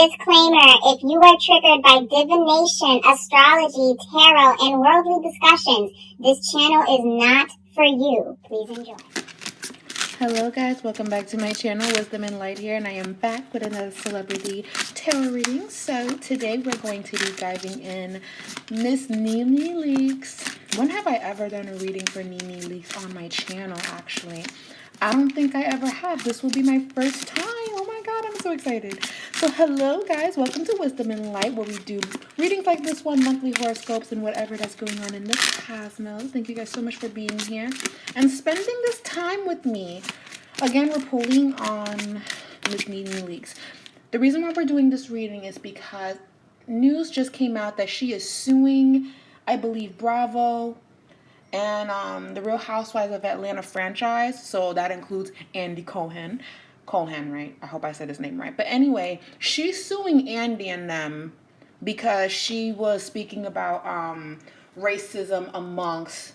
Disclaimer, if you are triggered by divination, astrology, tarot, and worldly discussions, this channel is not for you. Please enjoy. Hello guys, welcome back to my channel, Wisdom and Light here, and I am back with another celebrity tarot reading. So today we're going to be diving in Miss Nene Leakes. When have I ever done a reading for Nene Leakes on my channel, actually? I don't think I ever have. This will be my first time. Oh my god, I'm so excited. So hello guys, welcome to Wisdom and Light, where we do readings like this one, monthly horoscopes, and whatever that's going on in the cosmos. Thank you guys so much for being here and spending this time with me. Again, we're pulling on Miss Nene Leakes. The reason why we're doing this reading is because news just came out that she is suing, I believe, Bravo and the Real Housewives of Atlanta franchise. So that includes Andy Cohen. Cohen, right? I hope I said his name right. But anyway, she's suing Andy and them because she was speaking about racism amongst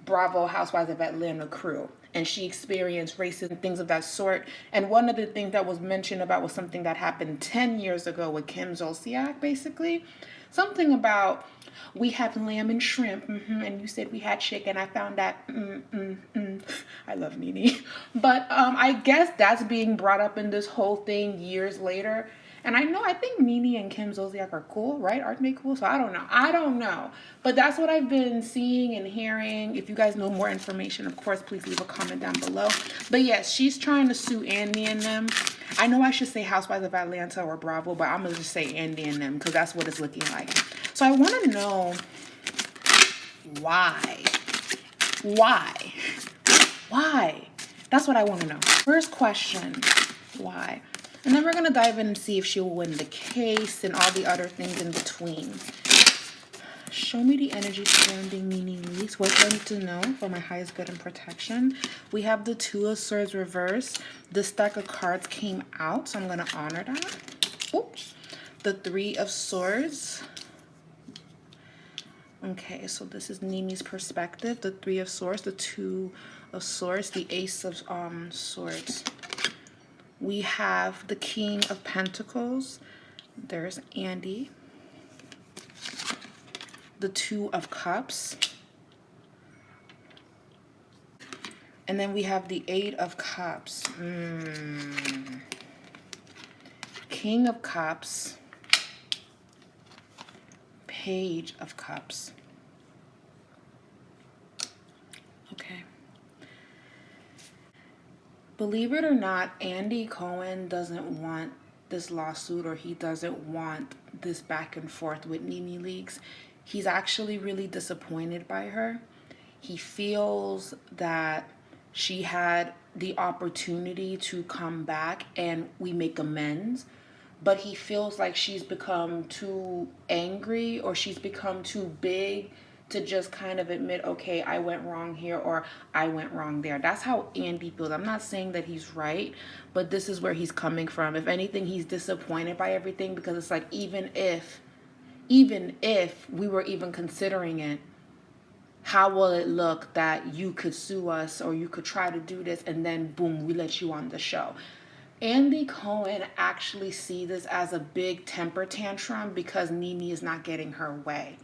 Bravo Housewives of Atlanta crew. And she experienced racism, things of that sort. And one of the things that was mentioned about was something that happened 10 years ago with Kim Zolciak, basically. Something about, we have lamb and shrimp, and you said we had chicken. I found that, I love Nene. But I guess that's being brought up in this whole thing years later. And I think Nene and Kim Zolciak are cool, right? Aren't they cool? So I don't know. But that's what I've been seeing and hearing. If you guys know more information, of course, please leave a comment down below. But yes, she's trying to sue Andy and them. I know I should say Housewives of Atlanta or Bravo, but I'm going to just say Andy and them because that's what it's looking like. So I want to know why. Why? That's what I want to know. First question, why? And then we're going to dive in and see if she will win the case and all the other things in between. Show me the energy surrounding Nene Leakes. What do I need to know for my highest good and protection? We have the Two of Swords reversed. This stack of cards came out, so I'm going to honor that. Oops. The Three of Swords. Okay, so this is Nene's perspective. The Three of Swords, the Two of Swords, the Ace of Swords. We have the King of Pentacles. There's Andy. The Two of Cups. And then we have the Eight of Cups. King of Cups. Page of Cups. Okay. Believe it or not, Andy Cohen doesn't want this lawsuit, or he doesn't want this back and forth with Nene Leakes. He's actually really disappointed by her. He feels that she had the opportunity to come back and we make amends, but he feels like she's become too angry or she's become too big to just kind of admit, okay, I went wrong here or I went wrong there. That's how Andy feels. I'm not saying that he's right, but this is where he's coming from. If anything, he's disappointed by everything because it's like, even if we were even considering it, how will it look that you could sue us or you could try to do this and then boom, we let you on the show? Andy Cohen actually sees this as a big temper tantrum because Nene is not getting her way.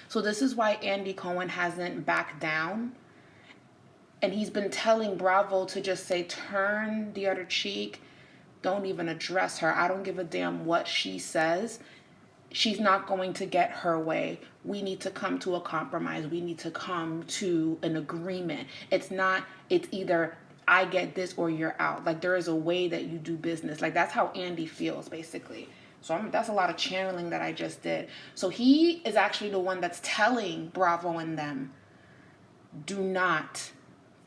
So this is why Andy Cohen hasn't backed down. And he's been telling Bravo to just say, turn the other cheek. Don't even address her. I don't give a damn what she says. She's not going to get her way. We need to come to a compromise. We need to come to an agreement. It's either I get this or you're out. Like, there is a way that you do business. Like, that's how Andy feels, basically. So that's a lot of channeling that I just did. So he is actually the one that's telling Bravo and them, do not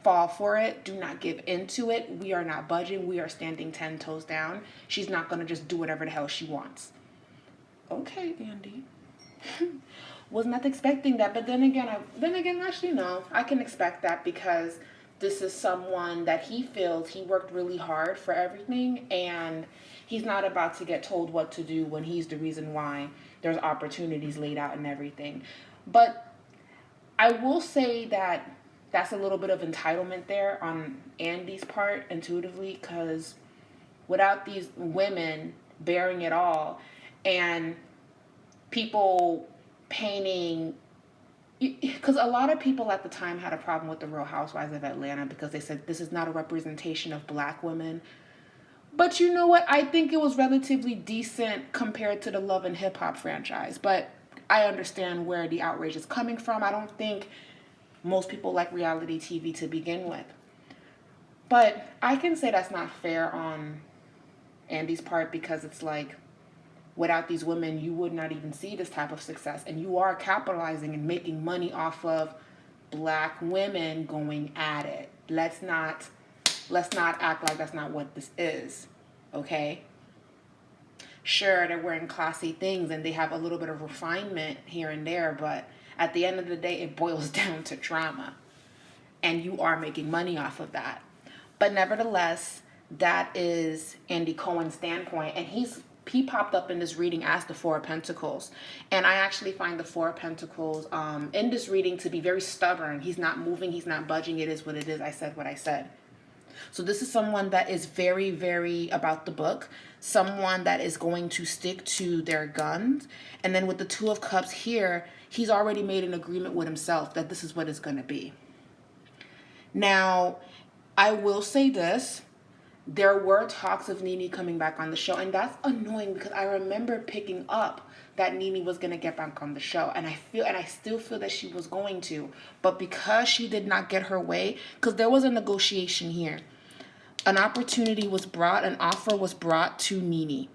fall for it. Do not give into it. We are not budging. We are standing 10 toes down. She's not going to just do whatever the hell she wants. Okay, Andy. Was not expecting that. But then again, actually, no. I can expect that because this is someone that he feels he worked really hard for everything, and he's not about to get told what to do when he's the reason why there's opportunities laid out and everything. But I will say that that's a little bit of entitlement there on Andy's part, intuitively, because without these women bearing it all, and people painting, because a lot of people at the time had a problem with the Real Housewives of Atlanta because they said this is not a representation of black women. But you know what? I think it was relatively decent compared to the Love and Hip Hop franchise. But I understand where the outrage is coming from. I don't think most people like reality TV to begin with. But I can say that's not fair on Andy's part, because it's like, without these women, you would not even see this type of success. And you are capitalizing and making money off of black women going at it. Let's not act like that's not what this is, okay? Sure, they're wearing classy things and they have a little bit of refinement here and there, but at the end of the day, it boils down to drama. And you are making money off of that. But nevertheless, that is Andy Cohen's standpoint, and he popped up in this reading as the Four of Pentacles. And I actually find the Four of Pentacles in this reading to be very stubborn. He's not moving, he's not budging. It is what it is. I said what I said. So this is someone that is very, very about the book. Someone that is going to stick to their guns. And then with the Two of Cups here, he's already made an agreement with himself that this is what it's going to be. Now, I will say this. There were talks of Nene coming back on the show, and that's annoying because I remember picking up that Nene was going to get back on the show, and I still feel that she was going to, but because she did not get her way, because there was a negotiation here. An opportunity was brought, an offer was brought to Nene.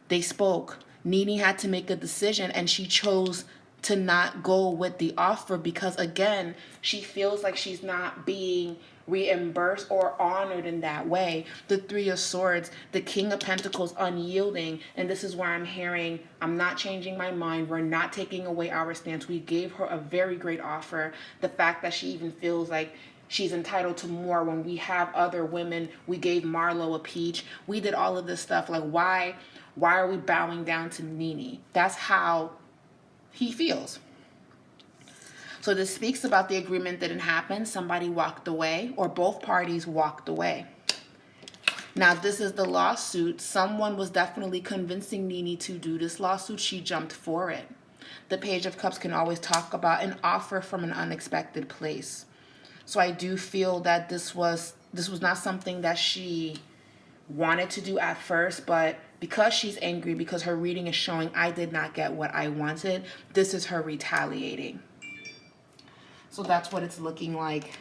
They spoke. Nene had to make a decision, and she chose to not go with the offer because, again, she feels like she's not being reimbursed or honored in that way. The Three of Swords, the King of Pentacles, unyielding, and this is where I'm hearing, I'm not changing my mind. We're not taking away our stance. We gave her a very great offer. The fact that she even feels like she's entitled to more when we have other women. We gave Marlo a peach. We did all of this stuff. Like, why are we bowing down to Nene? That's how he feels. So this speaks about the agreement didn't happen. Somebody walked away, or both parties walked away. Now, this is the lawsuit. Someone was definitely convincing Nene to do this lawsuit. She jumped for it. The Page of Cups can always talk about an offer from an unexpected place. So I do feel that this was not something that she wanted to do at first, but because she's angry, because her reading is showing I did not get what I wanted, this is her retaliating. So that's what it's looking like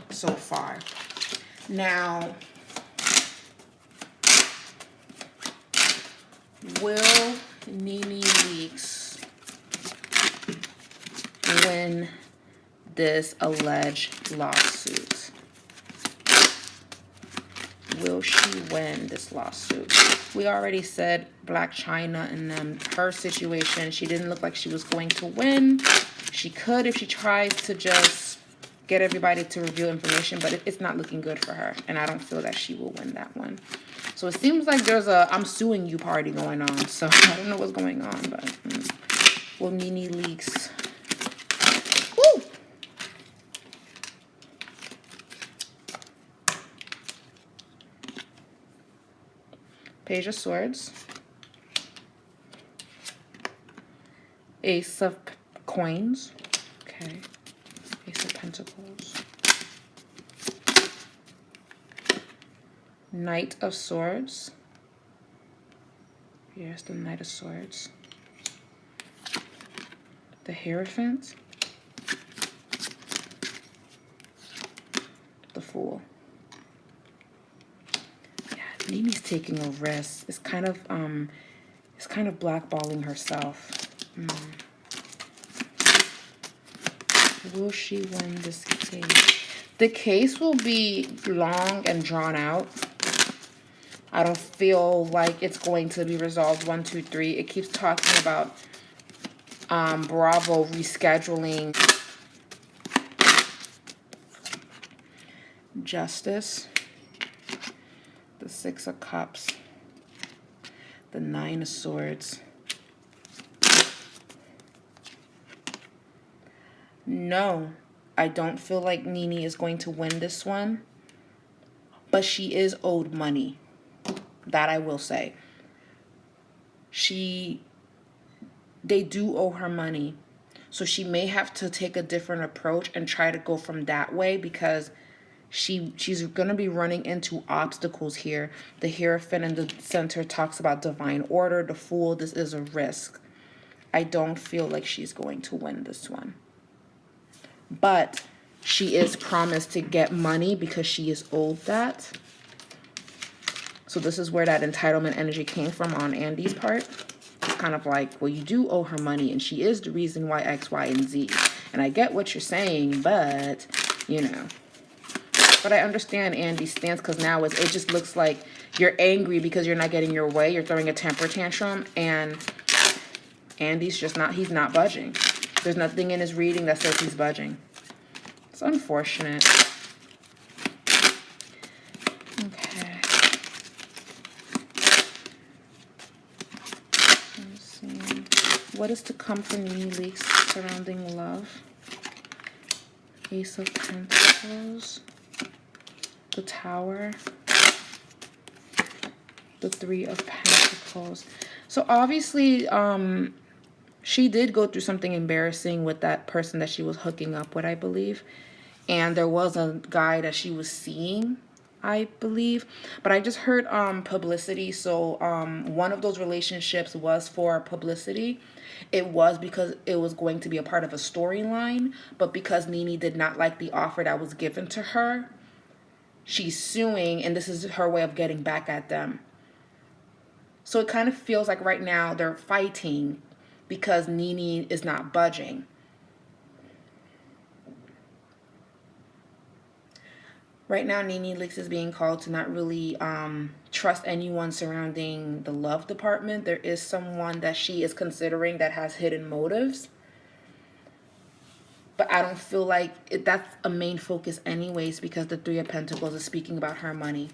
so far. Now, will Nene Leakes win this alleged lawsuit? Will she win this lawsuit? We already said Black China and her situation. She didn't look like she was going to win. She could if she tries to just get everybody to reveal information, but it's not looking good for her. And I don't feel that she will win that one. So it seems like there's a I'm suing you party going on. So I don't know what's going on, but will Nene Leakes? Woo! Page of Swords. Ace of Coins. Okay. Ace of Pentacles. Knight of Swords. Here's the Knight of Swords. The Hierophant. The Fool. Yeah, Nene's taking a risk. It's kind of blackballing herself. Will she win this case? The case will be long and drawn out. I don't feel like it's going to be resolved 1, 2, 3. It keeps talking about Bravo rescheduling. Justice. The Six of Cups. The Nine of Swords. No, I don't feel like Nene is going to win this one. But she is owed money. That I will say. they do owe her money. So she may have to take a different approach and try to go from that way, because she's going to be running into obstacles here. The Hierophant in the center talks about divine order. The Fool, this is a risk. I don't feel like she's going to win this one. But she is promised to get money because she is owed that. So this is where that entitlement energy came from on Andy's part. It's kind of like, well, you do owe her money, and she is the reason why X, Y, and Z. And I get what you're saying, but, you know. But I understand Andy's stance, because now it just looks like you're angry because you're not getting your way. You're throwing a temper tantrum, and Andy's just not, he's not budging. There's nothing in his reading that says he's budging. It's unfortunate. Okay. Let's see. What is to come for Nene Leakes surrounding love? Ace of Pentacles. The Tower. The Three of Pentacles. So obviously, she did go through something embarrassing with that person that she was hooking up with, I believe. And there was a guy that she was seeing, I believe. But I just heard publicity. So one of those relationships was for publicity. It was because it was going to be a part of a storyline. But because Nene did not like the offer that was given to her, she's suing, and this is her way of getting back at them. So it kind of feels like right now they're fighting because Nene is not budging. Right now, Nene Leakes is being called to not really trust anyone surrounding the love department. There is someone that she is considering that has hidden motives. But I don't feel like that's a main focus anyways, because the Three of Pentacles is speaking about her money.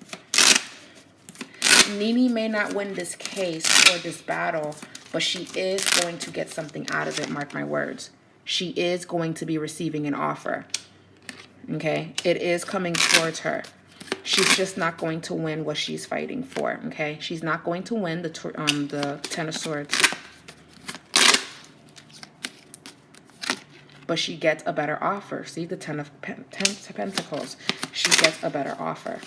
Nene may not win this case or this battle, but she is going to get something out of it, mark my words. She is going to be receiving an offer. Okay? It is coming towards her. She's just not going to win what she's fighting for. Okay? She's not going to win the Ten of Swords. But she gets a better offer. See, the Ten of Pentacles. She gets a better offer.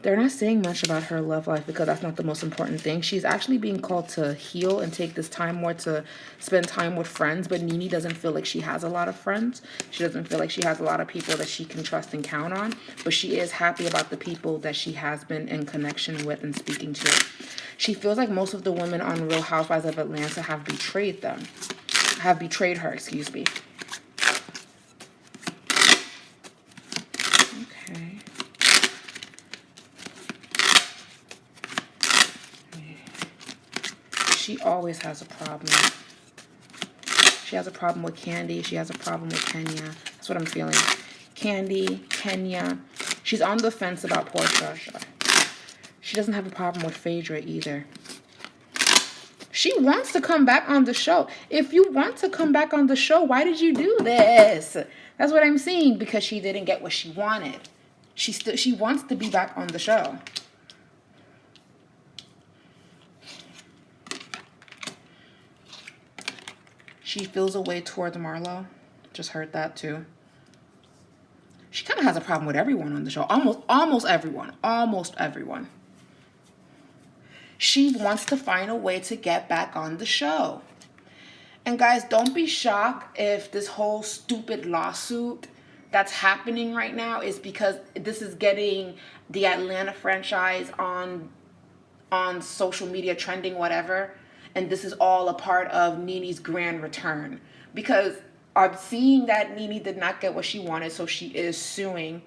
They're not saying much about her love life because that's not the most important thing. She's actually being called to heal and take this time more to spend time with friends. But Nene doesn't feel like she has a lot of friends. She doesn't feel like she has a lot of people that she can trust and count on. But she is happy about the people that she has been in connection with and speaking to. She feels like most of the women on Real Housewives of Atlanta have betrayed them. Have betrayed her, excuse me. Okay. She always has a problem. She has a problem with Candy. She has a problem with Kenya. That's what I'm feeling. Candy, Kenya. She's on the fence about Portia. She doesn't have a problem with Phaedra either. She wants to come back on the show. If you want to come back on the show, why did you do this? That's what I'm seeing, because she didn't get what she wanted. She wants to be back on the show. She feels a way towards Marlo. Just heard that too. She kind of has a problem with everyone on the show. Almost everyone. Almost everyone. She wants to find a way to get back on the show. And guys, don't be shocked if this whole stupid lawsuit that's happening right now is because this is getting the Atlanta franchise on social media trending, whatever. And this is all a part of Nene's grand return. Because I'm seeing that Nene did not get what she wanted, so she is suing.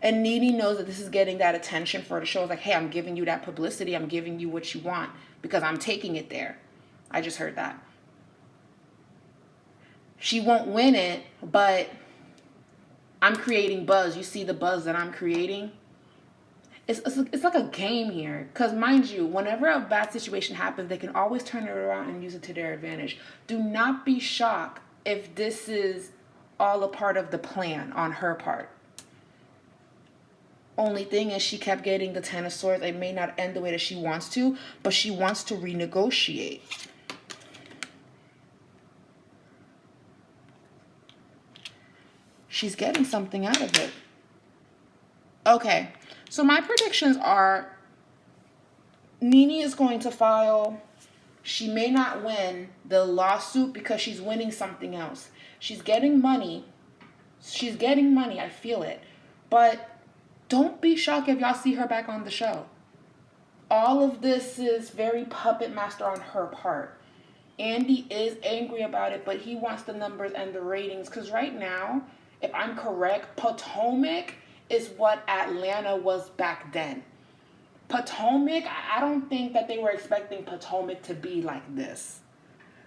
And Nene knows that this is getting that attention for the show. It's like, hey, I'm giving you that publicity. I'm giving you what you want because I'm taking it there. I just heard that. She won't win it, but I'm creating buzz. You see the buzz that I'm creating? It's like a game here. Because mind you, whenever a bad situation happens, they can always turn it around and use it to their advantage. Do not be shocked if this is all a part of the plan on her part. Only thing is she kept getting the Ten of Swords. It may not end the way that she wants to, but she wants to renegotiate. She's getting something out of it. Okay, so my predictions are Nene is going to file. She may not win the lawsuit because she's winning something else. She's getting money. She's getting money. I feel it. But don't be shocked if y'all see her back on the show. All of this is very puppet master on her part. Andy is angry about it, but he wants the numbers and the ratings. Because right now, if I'm correct, Potomac is what Atlanta was back then. Potomac, I don't think that they were expecting Potomac to be like this.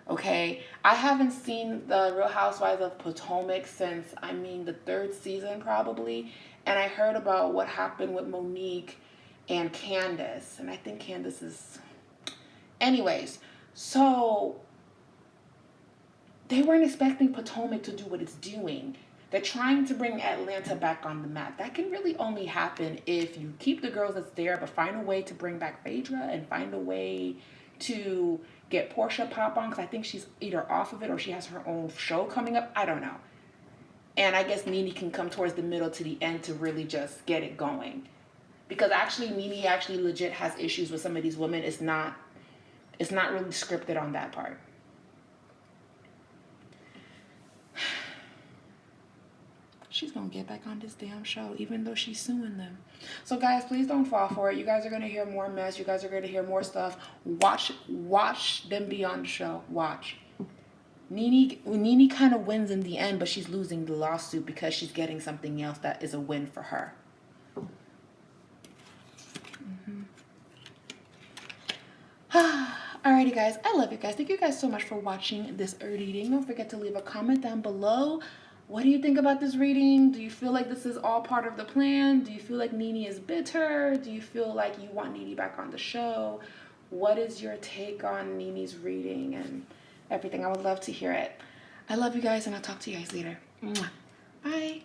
Okay? I haven't seen the Real Housewives of Potomac since, the third season probably. And I heard about what happened with Monique and Candace. And I think Candace is... Anyways, so they weren't expecting Potomac to do what it's doing. They're trying to bring Atlanta back on the map. That can really only happen if you keep the girls that's there, but find a way to bring back Phaedra and find a way to get Portia pop on, because I think she's either off of it or she has her own show coming up. I don't know. And I guess Nene can come towards the middle to the end to really just get it going. Because actually, Nene actually legit has issues with some of these women. It's not really scripted on that part. She's going to get back on this damn show, even though she's suing them. So, guys, please don't fall for it. You guys are going to hear more mess. You guys are going to hear more stuff. Watch them be on the show. Watch. Nene kind of wins in the end, but she's losing the lawsuit because she's getting something else that is a win for her. Alrighty, guys. I love you guys. Thank you guys so much for watching this reading. Don't forget to leave a comment down below. What do you think about this reading? Do you feel like this is all part of the plan? Do you feel like Nene is bitter? Do you feel like you want Nene back on the show? What is your take on Nene's reading and everything? I would love to hear it. I love you guys, and I'll talk to you guys later. Mwah. Bye.